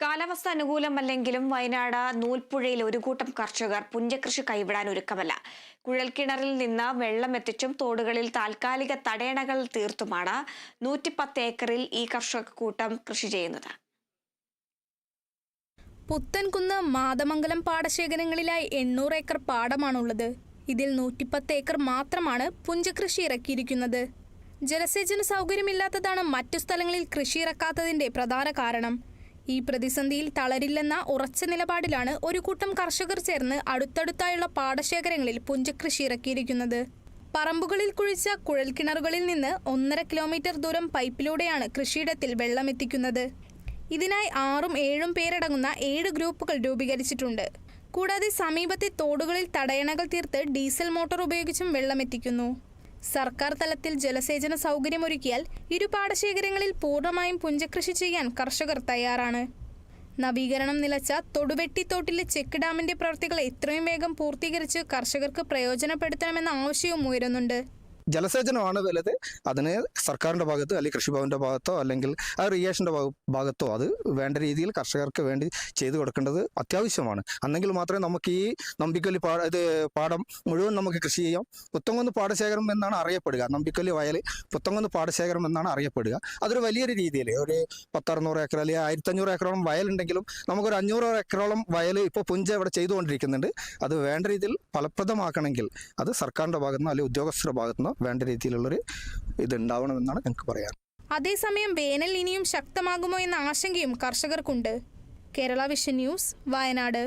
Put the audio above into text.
കാലാവസ്ഥ അനുകൂലമല്ലെങ്കിലും വയനാട് നൂൽപ്പുഴയിൽ ഒരു കൂട്ടം കർഷകർ പുഞ്ചകൃഷി കൈവിടാൻ ഒരുക്കമല്ല. കുഴൽക്കിണറിൽ നിന്ന് വെള്ളം എത്തിച്ചും തോടുകളിൽ താൽക്കാലിക തടയണകൾ തീർത്തുമാണ് 110 ഏക്കറിൽ ഈ കർഷക കൂട്ടം കൃഷി ചെയ്യുന്നത്. പുത്തൻകുന്ന് മാതമംഗലം പാടശേഖരങ്ങളിലായി 800 ഏക്കർ പാടമാണുള്ളത്. ഇതിൽ 110 ഏക്കർ മാത്രമാണ് പുഞ്ചകൃഷി ഇറക്കിയിരിക്കുന്നത്. ജലസേചന സൗകര്യമില്ലാത്തതാണ് മറ്റു സ്ഥലങ്ങളിൽ കൃഷി ഇറക്കാത്തതിന്റെ പ്രധാന കാരണം. ഈ പ്രതിസന്ധിയിൽ തളരില്ലെന്ന ഉറച്ച നിലപാടിലാണ് ഒരു കൂട്ടം കർഷകർ ചേർന്ന് അടുത്തടുത്തായുള്ള പാടശേഖരങ്ങളിൽ പുഞ്ചകൃഷി ഇറക്കിയിരിക്കുന്നത്. പറമ്പുകളിൽ കുഴിച്ച കുഴൽക്കിണറുകളിൽ നിന്ന് 1.5 കിലോമീറ്റർ ദൂരം പൈപ്പിലൂടെയാണ് കൃഷിയിടത്തിൽ വെള്ളം എത്തിക്കുന്നത്. ഇതിനായി 6-7 പേരടങ്ങുന്ന 7 ഗ്രൂപ്പുകൾ രൂപീകരിച്ചിട്ടുണ്ട്. കൂടാതെ സമീപത്തെ തോടുകളിൽ തടയണകൾ തീർത്ത് ഡീസൽ മോട്ടോർ ഉപയോഗിച്ചും വെള്ളം എത്തിക്കുന്നു. സർക്കാർ തലത്തിൽ ജലസേചന സൗകര്യമൊരുക്കിയാൽ ഇരു പാടശേഖരങ്ങളിൽ പൂർണ്ണമായും പുഞ്ചകൃഷി ചെയ്യാൻ കർഷകർ തയ്യാറാണ്. നവീകരണം നിലച്ച തൊടുവെട്ടിത്തോട്ടിലെ ചെക്ക് ഡാമിന്റെ പ്രവൃത്തികൾ എത്രയും വേഗം പൂർത്തീകരിച്ച് കർഷകർക്ക് പ്രയോജനപ്പെടുത്തണമെന്ന ആവശ്യവും ഉയരുന്നുണ്ട്. ജലസേചനമാണ് വലുത്. അതിന് സർക്കാരിൻ്റെ ഭാഗത്ത് അല്ലെങ്കിൽ കൃഷിഭവൻ്റെ ഭാഗത്തോ അല്ലെങ്കിൽ റിയേഷൻ്റെ ഭാഗത്തോ അത് വേണ്ട രീതിയിൽ കർഷകർക്ക് വേണ്ടി ചെയ്തു കൊടുക്കേണ്ടത് അത്യാവശ്യമാണ്. അന്നെങ്കിൽ മാത്രമേ നമുക്ക് ഈ നമ്പിക്കൊല്ലി പാടം മുഴുവൻ നമുക്ക് കൃഷി ചെയ്യാം. പുത്തൻകുന്ന് പാടശേഖരം എന്നാണ് അറിയപ്പെടുക. നമ്പിക്കൊല്ലി വയൽ പുത്തൻകുന്ന് പാടശേഖരം എന്നാണ് അറിയപ്പെടുക. അതൊരു വലിയൊരു രീതിയിൽ ഒരു 10-600 ഏക്കർ അല്ലെങ്കിൽ 1500 ഏക്കറോളം വയലുണ്ടെങ്കിലും നമുക്കൊരു 500 ഏക്കറോളം വയൽ ഇപ്പോൾ പുഞ്ച ഇവിടെ ചെയ്തുകൊണ്ടിരിക്കുന്നുണ്ട്. അത് വേണ്ട രീതിയിൽ ഫലപ്രദമാക്കണമെങ്കിൽ അത് സർക്കാരിൻ്റെ ഭാഗത്തുനിന്നോ അല്ലെങ്കിൽ ഉദ്യോഗസ്ഥരുടെ ഭാഗത്തുനിന്നോ വേണ്ട രീതിയിലുള്ളൊരു ഇതുണ്ടാവണമെന്നാണ് ഞങ്ങൾക്ക് പറയാൻ. അതേസമയം വേനൽ ഇനിയും ശക്തമാകുമോ എന്ന ആശങ്കയും കർഷകർക്കുണ്ട്. Kerala vision news, Wayanad.